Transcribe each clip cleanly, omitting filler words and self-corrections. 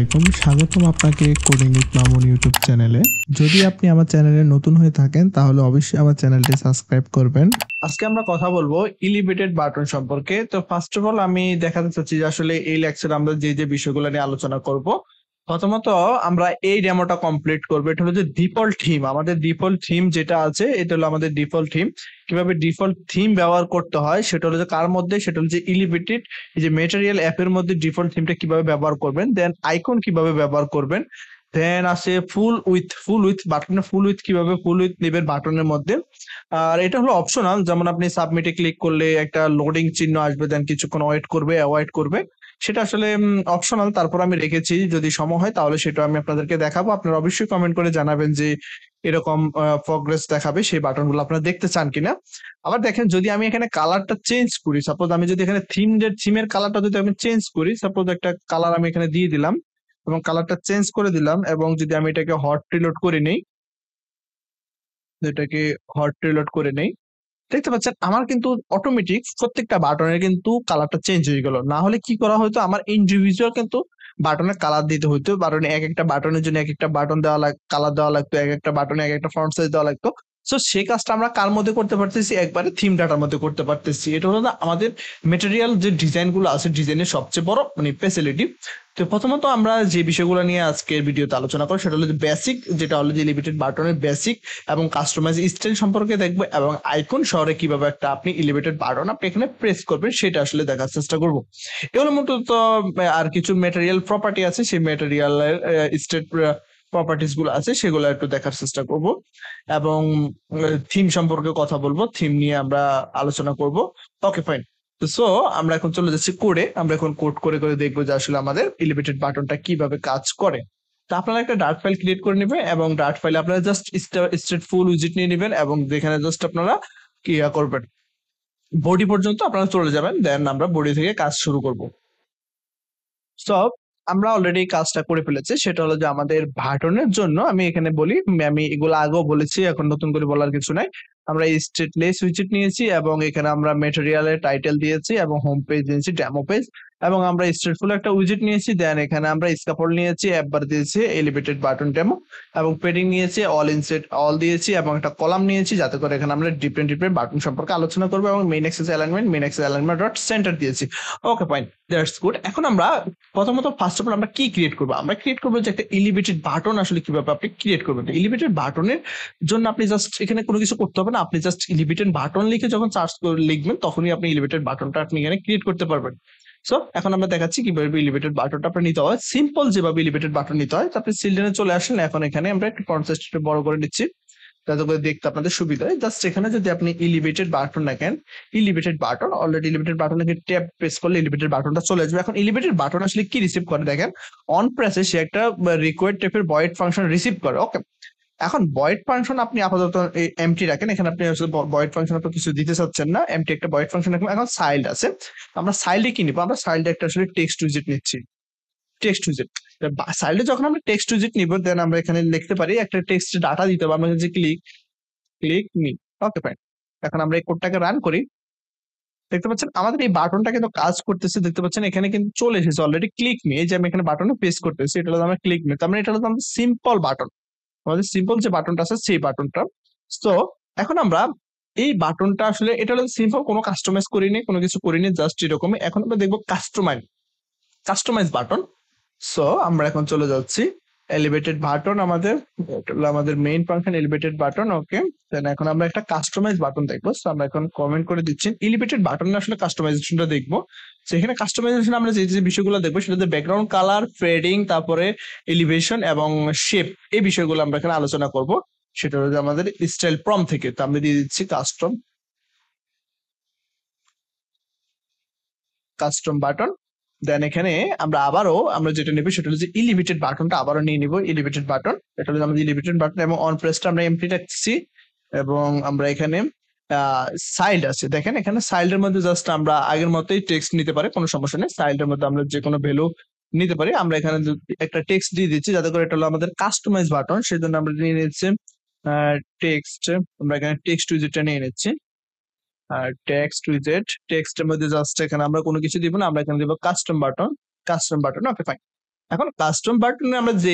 আলাইকুম, স্বাগতম আপনাকে কোডিং উইথ মামুন ইউটিউব চ্যানেলে। যদি আপনি আমার চ্যানেলে নতুন হয়ে থাকেন তাহলে অবশ্যই আমার চ্যানেলটি সাবস্ক্রাইব করবেন। আজকে আমরা কথা বলবো এলিভেটেড বাটন সম্পর্কে। তো ফার্স্ট অফ অল আমি দেখাতে চাচ্ছি যে আসলে এই লেকচারে আমরা যে বিষয়গুলো নিয়ে আলোচনা করব। প্রথমত আমরা এই ডেমোটা কমপ্লিট করবো। এটা হলো যে ডিফল্ট থিম, আমাদের ডিফল্ট থিম যেটা আছে এটা হলো আমাদের ডিফল্ট থিম। কিভাবে ডিফল্ট থিম ব্যবহার করতে হয় সেটা হলো যে কার মধ্যে, সেটা হলো যে এলিভেটেড এই যে ম্যাটেরিয়াল অ্যাপ এর মধ্যে ডিফল্ট থিমটা কিভাবে ব্যবহার করবেন, দেন আইকন কিভাবে ব্যবহার করবেন, দেন আছে ফুল উইথ বাটনে ফুল উইথ কিভাবে ফুল উইথ নেবেন বাটনের মধ্যে। আর এটা হলো অপশনাল, যেমন আপনি সাবমিটে ক্লিক করলে একটা লোডিং চিহ্ন আসবে, দেন কিছুক্ষণ ওয়েট করবে, সেটা আসলে অপশনাল। তারপর আমি রেখেছি, যদি সময় হয় তাহলে সেটা আমি আপনাদেরকে দেখাবো। আপনারা অবশ্যই কমেন্ট করে জানাবেন যে এরকম প্রগ্রেস দেখাবে সেই বাটনগুলো আপনারা দেখতে চান কিনা। আবার দেখেন, যদি আমি এখানে কালারটা চেঞ্জ করি, সাপোজ আমি যদি এখানে থিমের কালারটা যদি আমি চেঞ্জ করি, সাপোজ একটা কালার আমি এখানে দিয়ে দিলাম এবং কালারটা চেঞ্জ করে দিলাম, এবং যদি আমি এটাকে হট রিলোড করে নেই, এটাকে হট রিলোড করে নেই, দেখতে পাচ্ছেন আমার কিন্তু অটোমেটিক প্রত্যেকটা বাটনের কিন্তু কালারটা চেঞ্জ হয়ে গেল। না হলে কি করা হতো, আমার ইন্ডিভিজুয়াল কিন্তু বাটনের কালার দিতে হতো। বাটনে এক একটা বাটনের জন্য এক একটা বাটন কালার দেওয়া লাগতো, এক একটা বাটনে এক একটা ফন্ট সাইজ দেওয়া লাগতো। সো সেই কাজটা আমরা কার মধ্যে করতে পারতেছি, একবারে থিম ডাটার মধ্যে করতে পারতেছি। এটা হলো না আমাদের মেটেরিয়াল যে ডিজাইন গুলো আছে, ডিজাইনের সবচেয়ে বড় ফ্যাসিলিটি। তো প্রথমত আমরা যে বিষয়গুলো নিয়ে আজকের ভিডিওতে আলোচনা করব সেটা হলো যে বেসিক, যেটা হলো যে এলিভেটেড বাটনের বেসিক এবং কাস্টমাইজ স্টাইল সম্পর্কে দেখবো, এবং আইকন শহরে কিভাবে একটা আপনি এলিভেটেড বাটন আপনি এখানে প্রেস করবেন সেটা আসলে দেখার চেষ্টা করব। এগুলো মূলত আর কিছু ম্যাটেরিয়াল প্রপার্টি আছে, সেই ম্যাটেরিয়ালের স্টেট প্রপার্টিস গুলো আছে সেগুলো একটু দেখার চেষ্টা করব, এবং থিম সম্পর্কে কথা বলবো, থিম নিয়ে আমরা আলোচনা করব। ওকে, ফাইন। সো আমরা এখন চলে যাচ্ছি কোডে। আমরা এখন কোড করে করে দেখবো যে আসলে আমাদের এলিভেটেড বাটনটা কিভাবে কাজ করে। তো আপনারা একটা ডার্ট ফাইল ক্রিয়েট করে নেবেন, এবং ডার্ট ফাইলে আপনারা জাস্ট স্টেট ফুল উইজিট নিয়ে নেবেন, এবং যেখানে জাস্ট আপনারা কি করবেন, বডি পর্যন্ত আপনারা চলে যাবেন, দেন আমরা বডি থেকে কাজ শুরু করব। সব আমরা অলরেডি কাজটা করে ফেলেছি, সেটা হলো যে আমাদের বাটনের জন্য আমি এখানে বলি, আমি এগুলো আগেও বলেছি, এখন নতুন করে বলার কিছু নাই। আমরা স্টেটলেস উইজেট নিয়েছি, এবং এখানে আমরা ম্যাটেরিয়ালের টাইটেল দিয়েছি, এবং হোম পেজ দিয়েছি ডেমো পেজ, এবং আমরা স্টেটফুল একটা উইজেট নিয়েছি, দেন এখানে আমরা স্ক্যাফোল্ড নিয়েছি, একবার দিয়েছি এলিভেটেড বাটন ডেমো, এবং পেডিং নিয়েছি, অল ইনসেট অল দিয়েছি, এবং একটা কলাম নিয়েছি যাতে করে এখানে আমরা ডিফারেন্ট বাটন সম্পর্কে আলোচনা করবো, এবং main access alignment dot centre দিয়েছি। ওকে, ফাইন, দ্যাটস গুড। এখন আমরা প্রথমত ফার্স্ট অফ অল আমরা কি ক্রিয়েট করবো, আমরা ক্রিয়েট করবো যে একটা এলিভেটেড বাটন আসলে কিভাবে আপনি ক্রিয়েট করবেন। এলিভেটেড বাটনের জন্য আপনি জাস্ট এখানে কোনো কিছু করতে হবে না, আপনি জাস্ট এলিভেটেড বাটন লিখে যখন সার্চ করে লিখবেন তখনই আপনি এলিভেটেড বাটনটা আপনি এখানে ক্রিয়েট করতে পারবেন। সো এখন আমরা দেখাচ্ছি কিভাবে এলিভেটেড বাটনটা আপনার নিতে হয়। সিম্পল যেভাবে এলিভেটেড বাটন নিতে হয়, আপনি চিলড্রেনে চলে আসেন। এখন এখানে আমরা একটু ফন্ট সাইজটা বড় করে নিচ্ছি যাতে করে দেখতে আপনাদের সুবিধা হয়। জাস্ট এখানে যদি আপনি এলিভেটেড বাটন দেখেন, এলিভেটেড বাটন অলরেডি এলিভেটেড বাটনে ট্যাপ প্রেস করলে এলিভেটেড বাটনটা চলে আসবে। এখন এলিভেটেড বাটন আসলে কি রিসিভ করে দেখেন, অন প্রেসে সে একটা রিকোয়ার্ড টাইপের ভয়েড ফাংশন রিসিভ করে। ওকে, এখন ভয়েড ফাংশন আপনি আপাতত এমটি রাখেন, এখানে আপনি আসলে ভয়েড ফাংশন আপনি কিছু দিতে চাচ্ছেন না, এমটি একটা ভয়েড ফাংশন রাখবেন। এখন সাইল্ড আছে, আমরা সাইল্ডে কি নিব, আমরা সাইল্ডে একটা আসলে টেক্সট উইজেট নিচ্ছি, টেক্সট উইজেট। সাইল্ডে যখন আমরা টেক্সট উইজেট নিব, দেন আমরা এখানে লিখতে পারি একটা টেক্সট ডাটা দিতে হবে, আমরা যে ক্লিক মি। ওকে, ফাইন। এখন আমরা এই কোডটাকে রান করি, দেখতে পাচ্ছেন আমাদের এই বাটনটা কিন্তু কাজ করতেছে, দেখতে পাচ্ছেন এখানে কিন্তু চলে এসেছে অলরেডি ক্লিক মি। এই যে আমি এখানে বাটনে পেস্ট করতেছি, এটা হলো আমরা ক্লিক মি, তার মানে এটা হলো আমাদের সিম্পল বাটন, আমাদের সিম্পল যে বাটনটা আছে সেই বাটনটা। তো এখন আমরা এই বাটনটা আসলে এটা হলো সিম্পল, কোনো কাস্টমাইজ করিনি, কোনো কিছু করিনি, জাস্ট এরকমই। এখন আমরা দেখবো কাস্টমাইজ বাটন। সো আমরা এখন চলে যাচ্ছি এলিভেটেড বাটন, আমাদের মেইন ফাংশন এলিভেটেড বাটন। ওকে, দেন এখন আমরা একটা কাস্টমাইজ বাটন দেখবো। সো আমরা এখন কমেন্ট করে দিচ্ছি এলিভেটেড বাটনে আসলে কাস্টমাইজেশনটা দেখবো। সেখানে কাস্টমাইজেশন আমরা যে বিষয়গুলো দেখবো সেটা হচ্ছে ব্যাকগ্রাউন্ড কালার, ফেডিং, তারপরে এলিভেশন এবং শেপ, এই বিষয়গুলো আমরা এখানে আলোচনা করব। সেটা হচ্ছে আমাদের স্টাইল প্রম থেকে। তো আমরা দিয়ে দিচ্ছি কাস্টম বাটন। দেন এখানে আমরা যেটা নেব সেটা হচ্ছে এলিভেটেড বাটনটা আবারও নিয়ে নিব, এলিভেটেড বাটন। এটা হচ্ছে আমাদের এলিভেটেড বাটন, এবং অন প্রেসটা আমরা এমটি রাখছি, এবং আমরা এখানে সাইল্ড আছে, দেখেন এখানে সাইল্ডের মধ্যে জাস্ট আমরা আগের মতোই টেক্সট নিতে পারি, কোনো সমস্যা নেই। সাইল্ডের মধ্যে আমরা যে কোনো ভ্যালু নিতে পারি। আমরা এখানে একটা টেক্সট দিয়ে দিচ্ছি যাতে করে এটা হলো আমাদের কাস্টমাইজ বাটন, সেই জন্য আমরা নিয়ে নিচ্ছি টেক্সট। আমরা এখানে টেক্সট উইজেটটা নিয়ে নিচ্ছি, আর টেক্সটের মধ্যে জাস্ট এখানে আমরা কোনো কিছু দিব না, আমরা এখানে দিব কাস্টম বাটন। ওকে, ফাইন। এখন কাস্টম বাটনে আমরা যে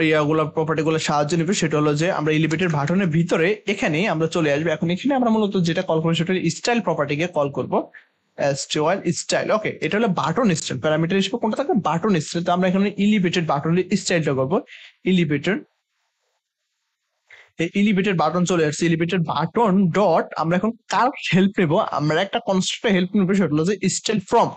ইয়াগুলো প্রপার্টি গুলো সাহায্য নিবে সেটা হলো যে আমরা এলিভেটেড বাটনের ভিতরে এখানে আমরা চলে আসবো। এখন এখানে আমরা মূলত যেটা কল করবো সেটা স্টাইল প্রপার্টিকে কল করবো। স্টাইল, ওকে, এটা হলো বাটন স্টাইল প্যারামিটার হিসেবে কোনটা থাকবে, বাটন স্টাইল। তো আমরা এখানে এলিভেটেড বাটনের স্টাইলটা করবো এলিভেটেড। এলিভেটেড বাটন চলে আসছে, এলিভেটেড বাটন ডট আমরা এখন কার হেল্প নেবো, আমরা একটা কনস্ট্রাক্টর হেল্প নেবো সেটা হলো যে স্টাইল ফ্রম।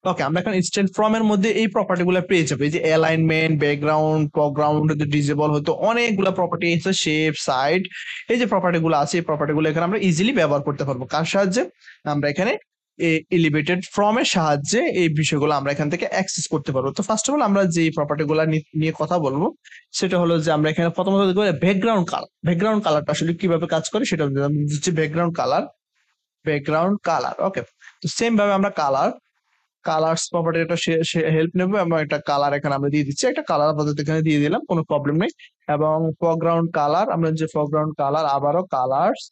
ওকে, আমরা এখন স্টাইল ফ্রম এর মধ্যে এই প্রপার্টি গুলো পেয়ে যাবো, এই যে অ্যালাইনমেন্ট, ব্যাকগ্রাউন্ড, ফরগ্রাউন্ড, ডিজেবল হয়তো অনেকগুলো প্রপার্টি আছে, শেপ, সাইড, এই যে প্রপার্টি গুলো আছে এই প্রপার্টি গুলো এখানে আমরা ইজিলি ব্যবহার করতে পারবো। কার সাহায্যে, আমরা এখানে এলিভেটেড ফ্রম এর সাহায্যে এই বিষয়গুলো আমরা এখান থেকে অ্যাক্সেস করতে পারবো। তো ফার্স্ট অফ অল আমরা যে প্রপার্টি গুলো নিয়ে কথা বলবো সেটা হলো যে আমরা এখানে প্রথমত দেখবো ব্যাকগ্রাউন্ড কালার। ব্যাকগ্রাউন্ড কালারটা আসলে কিভাবে কাজ করে সেটা হচ্ছে ব্যাকগ্রাউন্ড কালার। ব্যাকগ্রাউন্ড কালার, ওকে। তো সেম ভাবে আমরা কালার্স প্রপার্টি একটা হেল্প নেবো এবং একটা কালার এখানে আমরা দিয়ে দিচ্ছি, একটা কালার আপাতত এখানে দিয়ে দিলাম, কোনো প্রবলেম নেই। এবং ফরগ্রাউন্ড কালার, আমরা যে ফরগ্রাউন্ড কালার আবারও কালার্স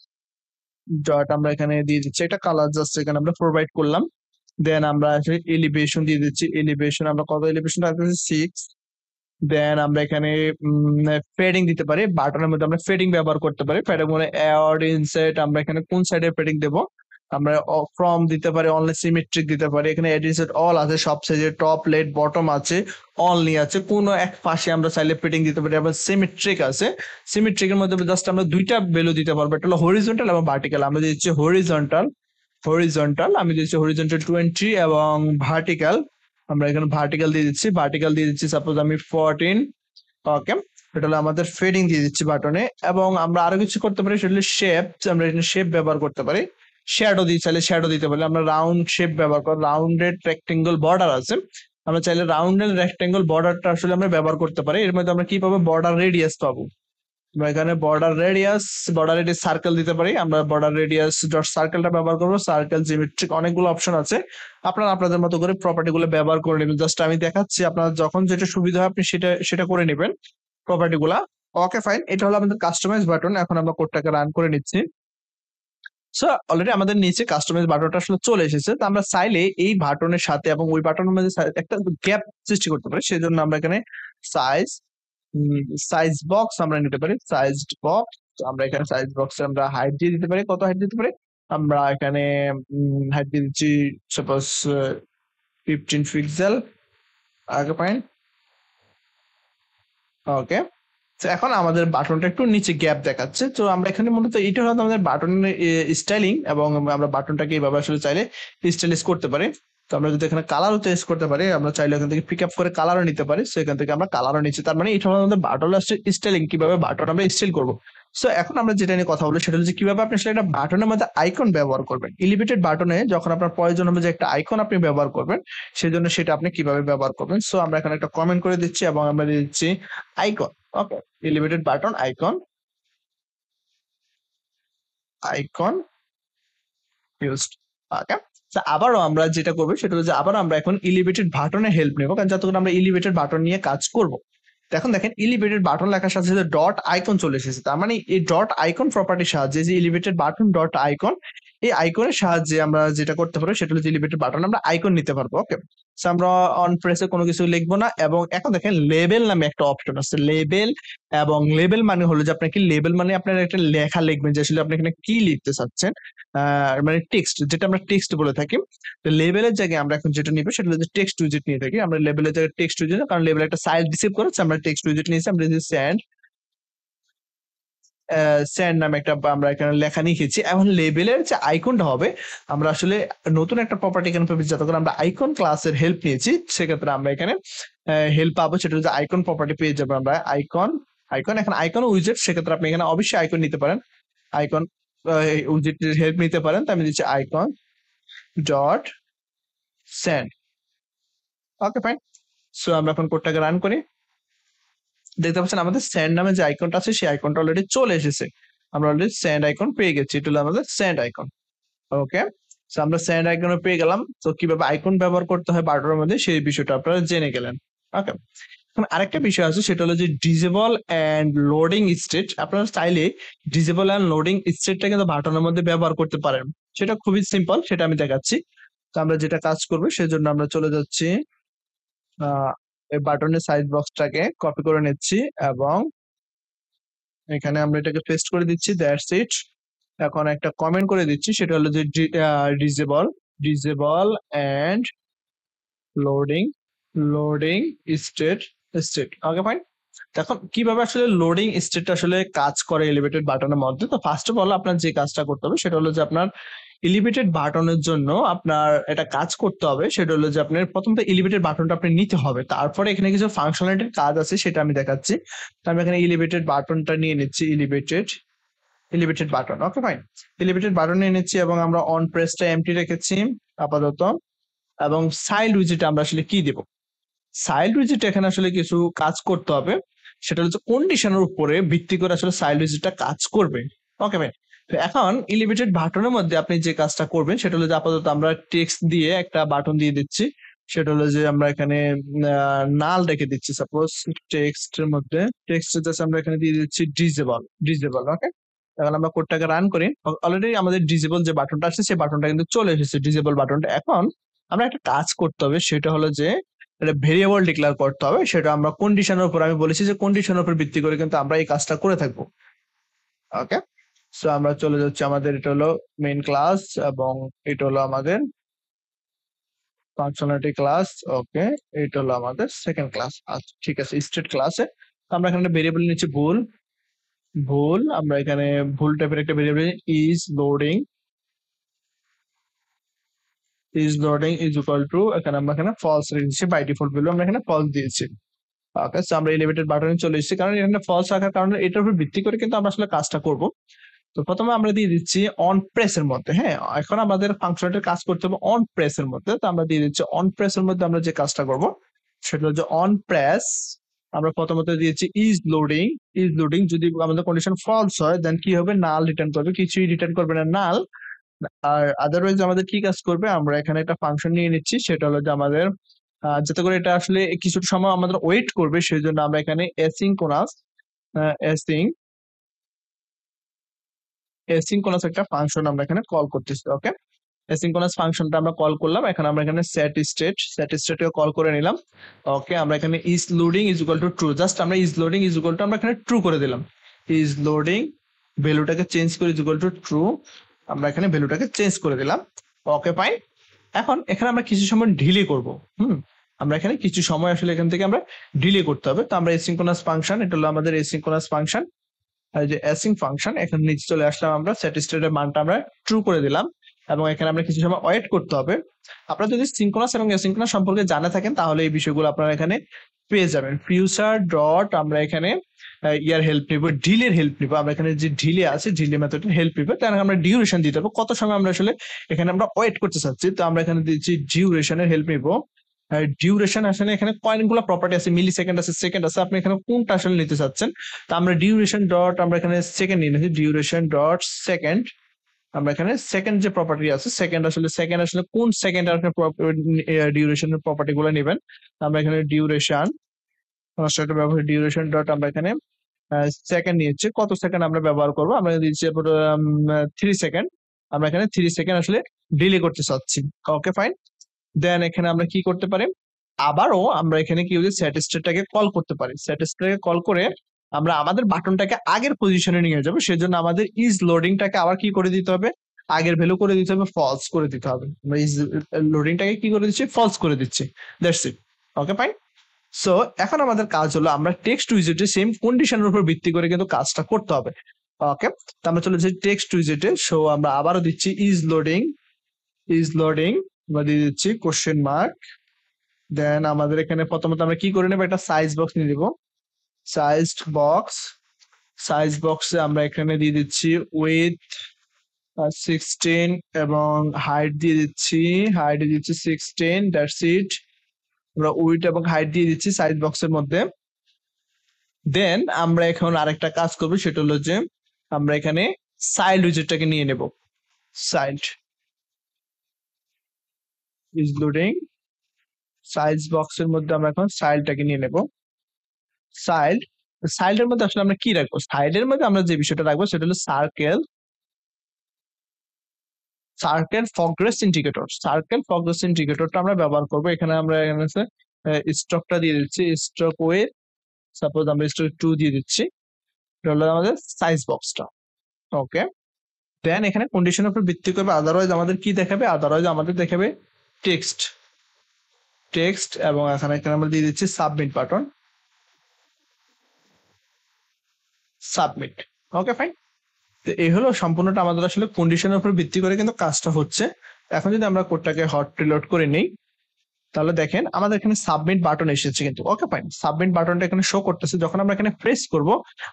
ডট আমরা এখানে দিয়ে দিচ্ছি, একটা কালার জাস্ট এখানে আমরা প্রোভাইড করলাম। দেন আমরা এলিভেশন দিয়ে দিচ্ছি, এলিভেশন আমরা কত এলিভেশন রাখতেছি 6। দেন আমরা এখানে ফেডিং দিতে পারি, বাটনের মধ্যে আমরা ফেডিং ব্যবহার করতে পারি। ফেডিং মানে অ্যাড ইনসাইড, আমরা এখানে কোন সাইডে ফেডিং দেবো, আমরা ফ্রম দিতে পারি, অনলি সিমেট্রিক দিতে পারি। এখানে অ্যাড ইনসাইড অল আছে, সব সাইজে টপ, লেট, বটম আছে, অনলি আছে, কোনো এক পাশে আমরা চাইলে ফেডিং দিতে পারি। আবার সিমেট্রিক আছে, সিমেট্রিকের মধ্যে জাস্ট আমরা দুইটা ভ্যালু দিতে পারবো, একটা হলো হরিজন্টাল এবং ভার্টিক্যাল। আমরা দিচ্ছি হরিজন্টাল, আমি দিচ্ছি হরিজন্টাল 20 এবং ভার্টিক্যাল আমরা এখানে ভার্টিক্যাল দিয়ে দিচ্ছি, সাপোজ আমি 14। ওকে, এটা হলো আমাদের ফেডিং দিয়ে দিচ্ছি বাটনে। এবং আমরা আরো কিছু করতে পারি, সেটা হলো শেপ, আমরা এখানে শেপ ব্যবহার করতে পারি, শ্যাডো দিয়ে চাইলে শ্যাডো দিতে পারি। আমরা রাউন্ড শেপ ব্যবহার করি, রাউন্ডেড রেক্টেঙ্গল বর্ডার আছে, আমরা চাইলে রাউন্ডেড রেক্টেঙ্গল বর্ডারটা আসলে আমরা ব্যবহার করতে পারি। এর মধ্যে আমরা কি পাবো, বর্ডার রেডিয়াস পাবো। আমরা এখানে বর্ডার রেডিয়াস সার্কেল দিতে পারি, আমরা বর্ডার রেডিয়াস ডট সার্কেলটা ব্যবহার করবো। সার্কেল, জিওমেট্রিক, অনেকগুলো অপশন আছে, আপনারা আপনাদের মতো করে প্রপার্টি গুলো ব্যবহার করে নেবেন। জাস্ট আমি দেখাচ্ছি, আপনার যখন যেটা সুবিধা হয় আপনি সেটা সেটা করে নেবেন প্রপার্টি গুলা। ওকে ফাইন, এটা হলো আমাদের কাস্টমাইজ বাটন। এখন আমরা কোডটাকে রান করে নিচ্ছি। সো অলরেডি আমাদের নিচে কাস্টমাইজ বাটনটা আসলে চলে এসেছে। তো আমরা চাইলে এই বাটনের সাথে এবং ওই বাটনের মধ্যে একটা গ্যাপ সৃষ্টি করতে পারি, সেজন্য আমরা এখানে সাইজ সাইজ বক্স আমরা নিতে পারি, সাইজড বক্স। আমরা এখানে সাইজ বক্সে আমরা হাইট দিয়ে দিতে পারি, কত হাইট দিতে পারি, আমরা এখানে হাইট দিয়ে দিচ্ছি সাপোজ 15 পিক্সেল। আগে পাইন, ওকে। তো এখন আমাদের বাটনটা একটু নিচে গ্যাপ দেখাচ্ছে। তো আমরা এখানে মূলত এটা হলো আমাদের বাটনের স্টাইলিং, এবং আমরা বাটনটাকে এইভাবে আসলে চাইলে স্টাইলিশ করতে পারি। তো আমরা যদি এখানে কালারও চেঞ্জ করতে পারি, আমরা চাইলে এখান থেকে পিক আপ করে কালারও নিতে পারি। সো এখান থেকে আমরা কালারও নিচ্ছি, তার মানে এটা হলো আমাদের বাটন স্টাইলিং, কিভাবে বাটন আমরা স্টাইল করবো। সো এখন আমরা যেটা নিয়ে কথা বলি সেটা হচ্ছে কিভাবে আপনি আসলে একটা বাটনের মধ্যে আইকন ব্যবহার করবেন। এলিভেটেড বাটনে যখন আপনার প্রয়োজন হবে যে একটা আইকন আপনি ব্যবহার করবেন, সেজন্য সেটা আপনি কিভাবে ব্যবহার করবেন। সো আমরা এখানে একটা কমেন্ট করে দিচ্ছি এবং আমরা দিচ্ছি icon. Okay, elevated button icon, icon used. Okay, আবারও আমরা যেটা করবো সেটা হচ্ছে আবার আমরা এখন এলিভেটেড বাটনের হেল্প নেবো, কারণ যতক্ষণ আমরা এলিভেটেড বাটন নিয়ে কাজ করব। এখন দেখেন এলিভেটেড বাটন লেখার সাথে সাথে ডট আইকন চলে এসেছে, তার মানে এই ডট আইকন প্রপার্টির সাহায্যে যে এলিভেটেড বাটন ডট আইকন, এই আইকনের সাহায্যে আমরা যেটা করতে পারবো সেটা হচ্ছে এলিভেটেড বাটন আমরা আইকন নিতে পারবো। ওকে, আমরা অন প্রেসে কোনো কিছু লিখবো না। এবং এখন দেখেন লেবেল নামে একটা অপশন আছে, লেবেল। এবং লেবেল মানে হলো যে আপনার কি, লেবেল মানে আপনার একটা লেখা লিখবেন যে আসলে আপনি এখানে কি লিখতে চাচ্ছেন, মানে টেক্সট, যেটা আমরা টেক্সট বলে থাকি। লেবেলের জায়গায় আমরা এখন যেটা নিব সেটা হচ্ছে টেক্সট উইজেট নিয়ে থাকি। আমরা লেবেলের জায়গায় টেক্সট উইজেট, কারণ লেবেল একটা সাইজ রিসিভ করেছে, আমরা টেক্সট উইজেট নিয়েছি। আমরা যে স্যান্ড নামে একটা আমরা এখানে লেখা লিখেছি। এখন লেবেলের যে আইকনটা হবে, আমরা আসলে নতুন একটা প্রপার্টি এখানে পাবো, যতক্ষণ আমরা আইকন ক্লাসের হেল্প নিয়েছি সেক্ষেত্রে আমরা এখানে হেল্প পাবো, সেটা হচ্ছে আইকন প্রপার্টি পেয়ে যাবো আমরা। আইকন, এখন আইকন উইজেট, সেক্ষেত্রে আপনি এখানে অবশ্যই আইকন নিতে পারেন, আইকন উইজেটের হেল্প নিতে পারেন। তো আমি দিচ্ছি icon dot sand. Okay fine, so আমরা এখন কোডটাকে রান করি। দেখতে পাচ্ছেন আমাদের স্যান্ড নামে যে আইকনটা আছে সেই আইকনটা অলরেডি চলে এসেছে, আমরা অলরেডি স্যান্ড আইকন পেয়ে গেছি। এটা হলো আমাদের স্যান্ড আইকন। ওকে, সো আমরা স্যান্ড আইকন পেয়ে গেলাম। তো কিভাবে আইকন ব্যবহার করতে হয় বাটনের মধ্যে সেই বিষয়টা আপনারা জেনে গেলেন। ওকে, এখন আরেকটা বিষয় আছে, সেটা হলো যে ডিজেবল এন্ড লোডিং স্টেট। আপনারা চাইলে ডিজেবল এন্ড লোডিং স্টেটটা কিন্তু বাটনের মধ্যে ব্যবহার করতে পারেন, সেটা খুবই সিম্পল, সেটা আমি দেখাচ্ছি। তো আমরা যেটা কাজ করবো সেজন্য আমরা চলে যাচ্ছি এই বাটনের সাইজ বক্সটাকে কপি করে নিচ্ছি এবং এখানে আমরা এটাকে পেস্ট করে দিচ্ছি, দ্যাটস ইট। এখন একটা কমেন্ট করে দিচ্ছি, সেটা হলো যে disable disable and loading loading state state. Okay fine. এখন কিভাবে আসলে লোডিং স্টেট আসলে কাজ করে এলিভেটেড বাটনের মধ্যে, তো ফার্স্ট অফ অল আপনার যে কাজটা করতে হবে সেটা হলো যে আপনার এলিভেটেড বাটনের জন্য আপনার এটা কাজ করতে হবে, সেটা হলো যে আপনার প্রথমত এলিভেটেড বাটনটা আপনি নিতে হবে, তারপরে এখানে কিছু ফাংশনালিটির কাজ আছে সেটা আমি দেখাচ্ছি। তো আমি এখানে এলিভেটেড বাটনটা নিয়ে নিচ্ছি, elevated button. Okay fine, elevated button নিয়ে নিচ্ছি এবং আমরা অন প্রেসটা এমটি রেখেছি আপাতত। এবং সাইল্ড উইজেট আমরা আসলে কি দেব, সাইল্ড উইজেট এখানে আসলে কিছু কাজ করতে হবে, সেটা হচ্ছে কন্ডিশনের উপরে ভিত্তি করে আসলে সাইল্ড উইজেটটা কাজ করবে। ওকে ভাই, তো এখন এলিভেটেড বাটনের মধ্যে আপনি যে কাজটা করবেন সেটা হলো যে আপাতত আমরা টেক্সট দিয়ে একটা বাটন দিয়ে দিচ্ছি, সেটা হলো যে আমরা এখানে নাল রেখে দিচ্ছি, সাপোজ টেক্সটের মধ্যে টেক্সট জাস্ট আমরা এখানে দিয়ে দিচ্ছি ডিজেবল। ওকে, এখন আমরা কোডটাকে রান করি, অলরেডি আমাদের ডিজেবল যে বাটনটা আছে সেই বাটনটা কিন্তু চলে এসেছে, ডিজেবল বাটনটা। এখন আমরা একটা কাজ করতে হবে, সেটা হলো যে এটা ভেরিয়েবল ডিক্লেয়ার করতে হবে, সেটা আমরা কন্ডিশনের উপর, আমি বলেছি যে কন্ডিশনের উপর ভিত্তি করে কিন্তু আমরা এই কাজটা করে থাকবো। ওকে, সো আমরা চলে যাচ্ছি, আমাদের এটা হলো মেইন ক্লাস এবং এটা হলো আমাদের ফাংশনালিটি ক্লাস। ওকে, এটা হলো আমাদের সেকেন্ড ক্লাস। আচ্ছা ঠিক আছে, স্টেট ক্লাসে আমরা এখানে ভেরিয়েবল নিচ্ছি ভুল ভুল আমরা এখানে ভুল টাইপের একটা variable is loading is equal two, এখানে আমরা এখানে ফলস রেখেছি, বাই ডিফল্ট ভ্যালু আমরা এখানে ফলস দিয়েছি। ওকে, সো আমরা এলিভেটেড বাটনে চলে এসেছি, কারণ এখানে ফলস রাখার কারণে এটার উপর ভিত্তি করে কিন্তু আমরা আসলে কাজটা করব। তো প্রথমে আমরা দিয়ে দিচ্ছি অন প্রেস এর মধ্যে। হ্যাঁ, এখন আমাদের ফাংশনটার কাজ করতে হবে অন প্রেস এর মধ্যে, তো আমরা দিয়ে দিচ্ছি অন প্রেস এর মধ্যে আমরা যে কাজটা করব সেটা হচ্ছে অন প্রেস। আমরা প্রথমত দিয়েছি ইজ লোডিং যদি আমাদের কন্ডিশন ফলস হয় দেন কি হবে, নাল রিটার্ন করবে, কিছুই রিটার্ন করবে না, নাল। আর আদারওয়াইজ আমাদের কি কাজ করবে, আমরা এখানে একটা ফাংশন নিয়ে নিচ্ছি, সেটা হলো যে আমাদের যাতে করে এটা আসলে কিছুটা সময় আমাদের ওয়েট করবে, সেই জন্য আমরা এখানে অ্যাসিঙ্কোনাস একটা ফাংশন আমরা এখানে কল করতেছি। ওকে, অ্যাসিঙ্কোনাস ফাংশনটা আমরা কল করলাম, এখন আমরা এখানে সেট স্টেটকে কল করে নিলাম। ওকে, আমরা এখানে is loading is equal to true, just আমরা is loading is equal to আমরা এখানে ট্রু করে দিলাম, ইজ লোডিং ভ্যালুটাকে চেঞ্জ করে ইজ ইকুয়াল টু ট্রু, আমরা এখানে ভ্যালুটাকে চেঞ্জ করে দিলাম। ওকে ফাইন, এখন এখানে আমরা কিছু সময় ডিলে করব। আমরা এখানে কিছু সময় আসলে এখান থেকে আমরা ডিলে করতে হবে, তো আমরা এসিঙ্কোনাস ফাংশন, এটা হলো আমাদের এসিঙ্কোনাস ফাংশন, আর যে অ্যাসিং ফাংশন, এখানে নিচে চলে আসলাম, আমরা স্ট্যাটিস্টেটের মানটা আমরা ট্রু করে দিলাম এবং এখানে আমরা কিছু সময় ওয়েট করতে হবে। আপনারা যদি সিনক্রোনাস এবং অ্যাসিঙ্ক্রোনাস সম্পর্কে জানা থাকেন তাহলে এই বিষয়গুলো আপনারা এখানে পেয়ে যাবেন। ফিউচার ডট আমরা এখানে ইয়ার হেল্প নিব, ডিলের হেল্প নিব, আমরা এখানে যে ডিলে আছে ডিলে মেথডের হেল্প নিব, তাহলে আমরা ডিউরেশন দিতে হবে, কত সময় আমরা আসলে এখানে আমরা ওয়েট করতে চাচ্ছি, তো আমরা এখানে দিচ্ছি ডিউরেশনের হেল্প নিব। ডিউরেশন আসলে এখানে কয়েকগুলো প্রপার্টি আছে, মিলি সেকেন্ড আছে, সেকেন্ড আছে, আপনি এখানে কোনটা আসলে নিতে চাচ্ছেন। তো আমরা ডিউরেশন ডট আমরা এখানে সেকেন্ড নিয়ে নিচ্ছি, ডিউরেশন ডট সেকেন্ড, আমরা এখানে সেকেন্ড যে প্রপার্টি আছে সেকেন্ড আসলে কোন সেকেন্ড আপনি ডিউরেশনের প্রপার্টি গুলো নেবেন। আমরা এখানে ডিউরেশন ব্যবহার ডিউরেশন ডট আমরা এখানে সেকেন্ড নিয়েছি, কত সেকেন্ড আমরা ব্যবহার করবো, আমরা দিচ্ছি 3 সেকেন্ড, আমরা এখানে 3 সেকেন্ড আসলে ডিলে করতে চাচ্ছি। ওকে ফাইন, দেন এখানে আমরা কি করতে পারি, আবারও আমরা এখানে কি স্ট্যাটিস্টিকটাকে কল করতে পারি, স্ট্যাটিস্টিকটাকে কল করে আমরা আমাদের বাটনটাকে আগের পজিশনে নিয়ে যাবো, সেজন্য আমাদের ইজ লোডিংটাকে আবার কি করে দিতে হবে, আগের ভ্যালু করে দিতে হবে, ফলস করে দিতে হবে। আমরা ইজ লোডিংটাকে কি করে দিচ্ছি, ফলস করে দিচ্ছি, that's it. Okay fine, so এখন আমাদের কাজ হলো আমরা টেক্সট উইজেটে সেম কন্ডিশনের উপর ভিত্তি করে কিন্তু কাজটা করতে হবে। ওকে, তো আমরা চলে যাচ্ছি টেক্সট উইজেটে, সো আমরা আবারও দিচ্ছি ইজ লোডিং আমরা দিয়ে দিচ্ছি কোশ্চেন মার্ক, দেন আমাদের এখানে প্রথমত আমরা কি করে নেব, একটা সাইজ বক্স নিয়ে নিব, সাইজ বক্সে আমরা এখানে দিয়ে দিচ্ছি উইথ 16 এবং হাইট দিয়ে দিচ্ছি 16, দ্যাটস ইট। আমরা উইথ এবং হাইট দিয়ে দিচ্ছি সাইজ বক্সের মধ্যে। দেন আমরা এখন আরেকটা কাজ করব, সেটা হলো যে আমরা এখানে চাইল্ড উইজেটটাকে নিয়ে নেব, চাইল্ড ইজ লোডিং সাইজ বক্সের মধ্যে আমরা এখন চাইল্ডটাকে নিয়ে নেব। সাইল্ডের মধ্যে আসলে আমরা কি রাখবো, সাইডের মধ্যে আমরা যে বিষয়টা রাখবো সেটা হলো সার্কেল প্রগ্রেস ইন্ডিকেটরটা আমরা ব্যবহার করবো। এখানে আমরা স্ট্রোকটা দিয়ে দিচ্ছি, স্ট্রোক ওয়েট সাপোজ আমরা স্ট্রোক 2 দিয়ে দিচ্ছি। এটা হলো আমাদের সাইজ বক্সটা। ওকে, দেন এখানে কন্ডিশনের উপর ভিত্তি করবে, আদারওয়াইজ আমাদের কি দেখাবে, আদারওয়াইজ আমাদের দেখাবে টেক্সট টেক্সট এবং এখানে আমরা দিয়ে দিচ্ছি submit button, submit. Okay fine. তো এই হলো সম্পূর্ণটা আমাদের আসলে কন্ডিশনের উপর ভিত্তি করে কিন্তু কাজটা হচ্ছে। এখন যদি আমরা কোডটাকে হট রিলোড করে নিই, তাহলে দেখেন আমাদের এখানে সাবমিট বাটন এসেছে কিন্তু। ওকে ফাইন, সাবমিট বাটনটা এখানে শো করতেছে। যখন আমরা এখানে প্রেস করব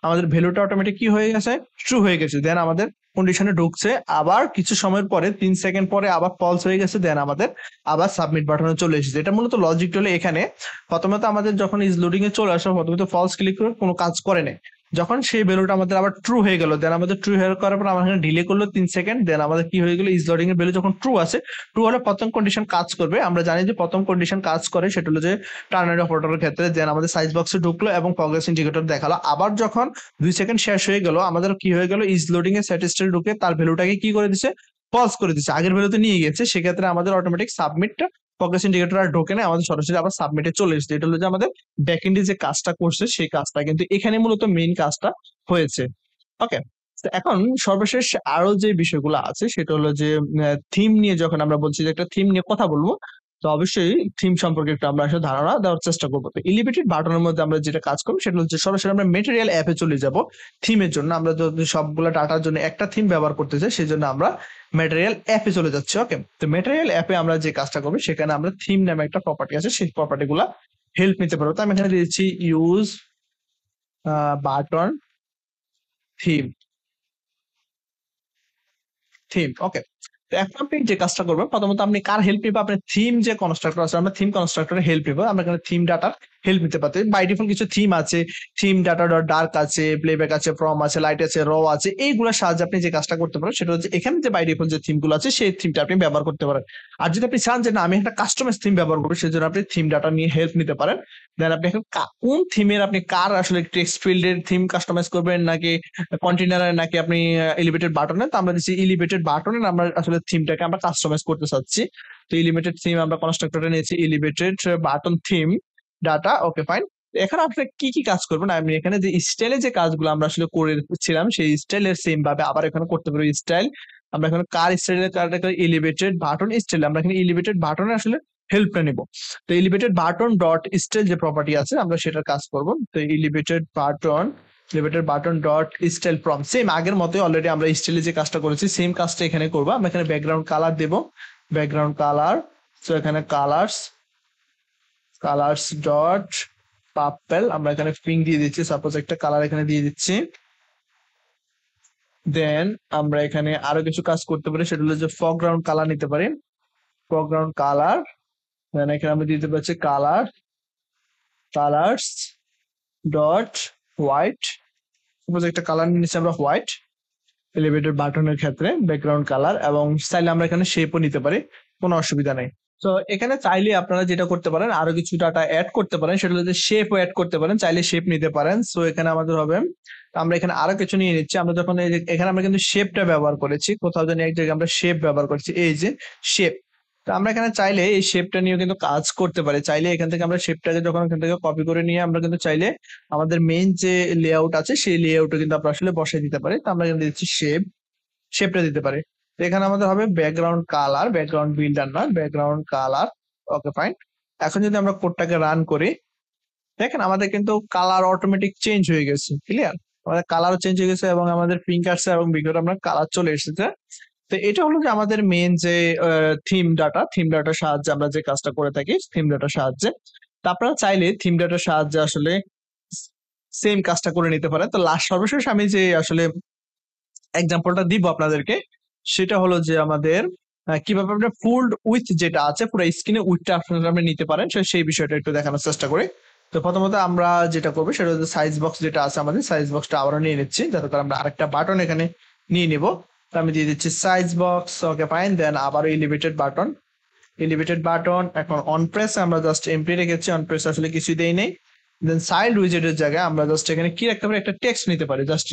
আমাদের ভ্যালুটা অটোমেটিক কি হয়ে গেছে, ট্রু হয়ে গেছে। দেন আমাদের কন্ডিশনে ঢুকছে, আবার কিছু সময়ের পরে 3 সেকেন্ড পরে আবার ফলস হয়ে গেছে, দেন আমাদের আবার সাবমিট বাটনে চলে এসেছে। এটা মূলত লজিক হলো এখানে প্রথমত আমাদের যখন ইজ লোডিং এ চলে আসে প্রথমত ফলস ক্লিক করে কোনো কাজ করে না, যখন সেই ভ্যালুটা আমাদের আবার ট্রু হয়ে গেল, দেন আমাদের ট্রু হয়ে করার পর আমরা এখানে ডিলে করলো 3 সেকেন্ড, দেন আমাদের কি হয়ে গেল, ইজ লোডিং এর ভ্যালু যখন ট্রু আছে, ট্রু হলে প্রথম কন্ডিশন কাজ করবে। আমরা জানি যে প্রথম কন্ডিশন কাজ করে সেটা হলো যে টার্নারি অপারেটরের ক্ষেত্রে, দেন আমাদের সাইজ বক্সে ঢুকলো এবং প্রগ্রেস ইন্ডিকেটর দেখালো। আবার যখন 2 সেকেন্ড শেষ হয়ে গেল আমাদের কি হয়ে গেল, ইজ লোডিং এর স্ট্যাটিস্টিক ঢুকে তার ভ্যালুটাকে কি করে দিছে, ফলস করে দিচ্ছে, আগের ভ্যালুতে নিয়ে গেছে। সেক্ষেত্রে আমাদের অটোমেটিক সাবমিটটা প্রগ্রেস ইন্ডিকেটর আর ঢোকে না, আমাদের সরাসরি আবার সাবমিটে চলে এসেছে। এটা হলো যে আমাদের ব্যাকএন্ডে যে কাজটা করছে সেই কাজটা কিন্তু এখানে মূলত মেইন কাজটা হয়েছে। ওকে, তো এখন সর্বশেষ আরো যে বিষয়গুলো আছে সেটা হলো যে থিম নিয়ে, যখন আমরা বলছি যে একটা থিম নিয়ে কথা বলবো, তো অবশ্যই থিম সম্পর্কে একটু আমরা আসলে ধারণা দেওয়ার চেষ্টা করবো। তো এলিভেটেড বাটনের মধ্যে আমরা যেটা কাজ করবো সেটা হচ্ছে সরাসরি আমরা ম্যাটেরিয়াল অ্যাপে চলে যাব। থিমের জন্য আমরা যদি সবগুলো ডাটার জন্য একটা থিম ব্যবহার করতে চাই, সেই জন্য আমরা ম্যাটেরিয়াল অ্যাপে চলে যাচ্ছি। ওকে, তো ম্যাটেরিয়াল অ্যাপে আমরা যে কাজটা করবো সেখানে আমরা থিম নামে একটা প্রপার্টি আছে, সেই প্রপার্টি গুলা হেল্প নিতে পারবো। তো আমি এখানে দিয়েছি ইউজ বাটন থিম থিম। ওকে, তো এখন আপনি যে কাজটা করবেন প্রথমত আপনি কার হেল্প নিবেন, আপনার থিম যে কনস্ট্রাক্টর আছে আমরা থিম কনস্ট্রাক্টরের হেল্প নিব। আমরা এখানে থিম ডাটার হেল্প নিতে পারি। বাই ডিফল্ট কিছু থিম আছে, থিম ডাটা ডট ডার্ক আছে, প্লেব্যাক আছে, ফ্রম আছে, লাইট আছে, র আছে, এইগুলোর সাহায্যে আপনি যে কাজটা করতে পারেন সেটা হচ্ছে এখানে যে বাই ডিফল্ট যে থিমগুলো আছে সেই থিমটা আপনি ব্যবহার করতে পারেন। আর যদি আপনি চান যে না আমি একটা কাস্টমাইজ থিম ব্যবহার করবো, সেই জন্য আপনি থিম ডাটা নিয়ে হেল্প নিতে পারেন। দেন আপনি এখন কোন থিমের আপনি কার আসলে টেক্সট ফিল্ডের থিম কাস্টমাইজ করবেন নাকি কন্টেনারে নাকি আপনি এলিভেটেড বাটনে, তো আমরা দিচ্ছি এলিভেটেড বাটনে আমরা আসলে থিমটাকে আমরা কাস্টমাইজ করতে চাচ্ছি। তো এলিভেটেড থিম আমরা কনস্ট্রাক্টরে নিয়েছি elevated button theme data. Okay fine, এখানে আপনি কি কি কাজ করবেন, আমি এখানে যে স্টাইলে যে কাজগুলো আমরা আসলে করেছিলাম সেই স্টাইলের সেম ভাবে আবার এখানে করতে পারি। স্টাইল আমরা এখানে কার স্টাইলের কারটা এলিভেটেড বাটন স্টাইল, আমরা এখানে এলিভেটেড বাটনে আসলে হেল্পটা নিব। তো এলিভেটেড বাটন ডট স্টাইল যে প্রপার্টি আছে আমরা সেটার কাজ করব। তো elevated button dot style from, same আগের মতো অলরেডি আমরা স্টাইলে যে কাজটা করেছি সেম কাজটা এখানে করব। আমরা এখানে ব্যাকগ্রাউন্ড কালার দেব, ব্যাকগ্রাউন্ড কালার। তো এখানে কালার্স ডট পার্পল, আমরা এখানে পিঙ্ক দিয়ে দিচ্ছি, সাপোজ একটা কালার এখানে দিয়ে দিচ্ছি। দেন আমরা এখানে আরো কিছু কাজ করতে পারি, সেটা হলো যে ফরগ্রাউন্ড কালার নিতে পারি, ফরগ্রাউন্ড কালার। দেন এখানে আমরা দিতে পারছি কালার্স ডট হোয়াইট, সাপোজ একটা কালার নিচ্ছি আমরা হোয়াইট এলিভেটেড বাটনের ক্ষেত্রে ব্যাকগ্রাউন্ড কালার, এবং চাইলে আমরা এখানে শেপও নিতে পারি, কোনো অসুবিধা নেই। তো এখানে চাইলে আপনারা যেটা করতে পারেন আরো কিছু ডাটা অ্যাড করতে পারেন, সেটা হচ্ছে শেপও অ্যাড করতে পারেন, চাইলে শেপ নিতে পারেন। সো এখানে আমাদের হবে, আমরা এখানে আরো কিছু নিয়ে নিচ্ছি। আমরা যখন এখানে আমরা কিন্তু শেপটা ব্যবহার করেছি, কোথাও জানি এক জায়গায় আমরা শেপ ব্যবহার করেছি, এই যে শেপ। তো আমরা এখানে চাইলে এই শেপটা নিয়ে কিন্তু কাজ করতে পারি। চাইলে এখান থেকে আমরা শেপটাকে যখন এখান থেকে কপি করে নিয়ে আমরা কিন্তু চাইলে আমাদের মেইন যে লেআউট আছে সেই লেআউটে কিন্তু আমরা আসলে বসাই দিতে পারি। তো আমরা এখানে দিচ্ছি শেপটা দিতে পারি। তো এখানে আমাদের হবে ব্যাকগ্রাউন্ড কালার, ব্যাকগ্রাউন্ড বিল্ডার না, ব্যাকগ্রাউন্ড কালার। ওকে ফাইন, এখন যদি আমরা কোডটাকে রান করি দেখেন আমাদের কিন্তু কালার অটোমেটিক চেঞ্জ হয়ে গেছে। ক্লিয়ার, আমাদের কালার চেঞ্জ হয়ে গেছে এবং আমাদের পিঙ্ক আসছে এবং ভিডিওটা আমরা কালার চলে এসেছে। তো এটা হলো যে আমাদের মেইন যে থিম ডাটার সাহায্যে আমরা যে কাজটা করে থাকি থিম ডাটার সাহায্যে। তো আপনারা চাইলে থিম ডাটার সাহায্যে আসলে সেম কাজটা করে নিতে পারেন। তো লাস্ট সর্বশেষ আমি যে আসলে এক্সাম্পলটা দিব আপনাদেরকে সেটা হলো যে আমাদের কিভাবে আপনার ফুল উইথ যেটা আছে পুরো স্ক্রিনে উইথটা আপনারা নিতে পারেন সেই বিষয়টা একটু দেখানোর চেষ্টা করি। তো প্রথমত আমরা যেটা করবো সেটা হচ্ছে সাইজ বক্স যেটা আছে আমাদের সাইজ বক্সটা আবারও নিয়ে নিচ্ছি, যাতে করে আমরা আরেকটা বাটন এখানে নিয়ে নিব। তো আমি দিয়ে দিচ্ছি সাইজ বক্স। ওকে ফাইন, দেন আবারও এলিভেটেড বাটন। এখন অন প্রেস আমরা জাস্ট এমপি রেখেছি, অন প্রেস আসলে কিছু দেই নেই। দেন সাইড উইজেটের জায়গায় আমরা জাস্ট এখানে কি রাখতে পারি, একটা টেক্সট নিতে পারি, জাস্ট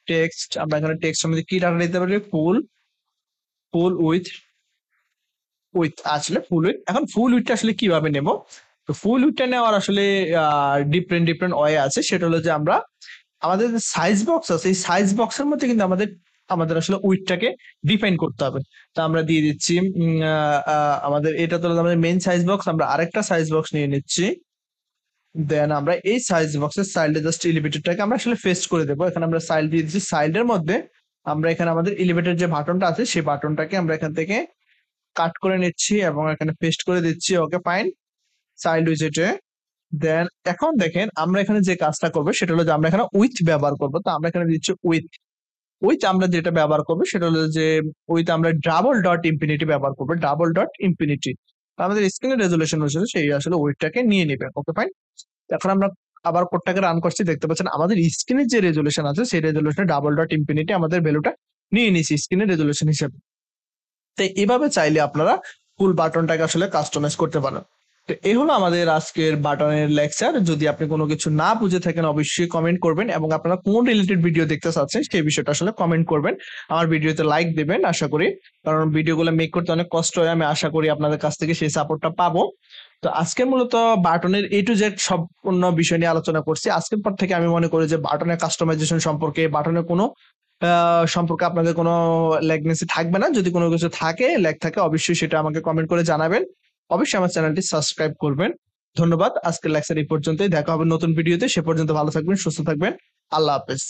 টেক্সট। আমরা এখানে টেক্সট মধ্যে কি ডাটা নিতে পারি, ফুল উইথ আসলে ফুল উইথ। এখন ফুল উইথটা আসলে কিভাবে নেব, তো ফুল উইডটা নেওয়ার আসলে ডিফারেন্ট ওয়ে আছে। সেটা হলো যে আমরা আমাদের যে সাইজ বক্স আছে, এই সাইজ বক্সের মধ্যে কিন্তু আমাদের আসলে উইডটাকে ডিফাইন করতে হবে। তো আমরা দিয়ে দিচ্ছি আমাদের এটা তো হলো আমাদের মেইন সাইজ বক্স, আমরা আরেকটা সাইজ বক্স নিয়ে নিচ্ছি। দেন আমরা এই সাইজ বক্সের সাইডে জাস্ট এলিভেটরটাকে আমরা আসলে পেস্ট করে দেবো। এখানে আমরা সাইড দিয়ে দিচ্ছি, সাইডের মধ্যে আমরা এখানে আমাদের এলিভেটর যে বাটনটা আছে সেই বাটনটাকে আমরা এখান থেকে কাট করে নিচ্ছি এবং এখানে পেস্ট করে দিচ্ছি। Okay fine, child উইজেটে। দেন এখন দেখেন আমরা এখানে যে কাজটা করবো সেটা হলো যে আমরা এখানে উইথ ব্যবহার করবো। তো আমরা এখানে দিচ্ছি উইথ। উইথ আমরা যেটা ব্যবহার করবো সেটা হলো যে উইথ আমরা ডাবল ডট ইনফিনিটি ব্যবহার করবো, ডাবল ডট ইনফিনিটি। আমাদের স্ক্রিনের রেজুলেশন অনুসারে সেই আসলে উইথটাকে নিয়ে নেবে। ওকে ফাইন, এখন আমরা আবার কোডটাকে রান করছি, দেখতে পাচ্ছেন আমাদের স্ক্রিনের যে রেজুলেশন আছে সেই রেজুলেশনে ডাবল ডট ইনফিনিটি আমাদের ভ্যালুটা নিয়ে নিয়েছি স্ক্রিনের রেজুলেশন হিসেবে। তো এভাবে চাইলে আপনারা ফুল বাটনটাকে আসলে কাস্টমাইজ করতে পারেন। তো এই হলো আমাদের আজকের বাটনের লেকচার। যদি আপনি কোনো কিছু না বুঝে থাকেন অবশ্যই কমেন্ট করবেন, এবং আপনারা কোন রিলেটেড ভিডিও দেখতে চাচ্ছেন সেই বিষয়টা আসলে কমেন্ট করবেন। আমার ভিডিওতে লাইক দেবেন আশা করি, কারণ ভিডিওগুলো মেক করতে অনেক কষ্ট হয়। আমি আশা করি আপনাদের কাছ থেকে সেই সাপোর্টটা পাবো। তো আজকে মূলত বাটনের A to Z সম্পূর্ণ বিষয় নিয়ে আলোচনা করছি। আজকের পর থেকে আমি মনে করি যে বাটনের কাস্টমাইজেশন সম্পর্কে, বাটনের কোনো সম্পর্কে আপনাদের কোনো ল্যাগনেসি থাকবে না। যদি কোনো কিছু থাকে, ল্যাগ থাকে, অবশ্যই সেটা আমাকে কমেন্ট করে জানাবেন। অবশ্যই আমার চ্যানেলটি সাবস্ক্রাইব করবেন। ধন্যবাদ। আজকের লেকচার এই পর্যন্তই। দেখা হবে নতুন ভিডিওতে। সে পর্যন্ত ভালো থাকবেন, সুস্থ থাকবেন। আল্লাহ হাফেজ।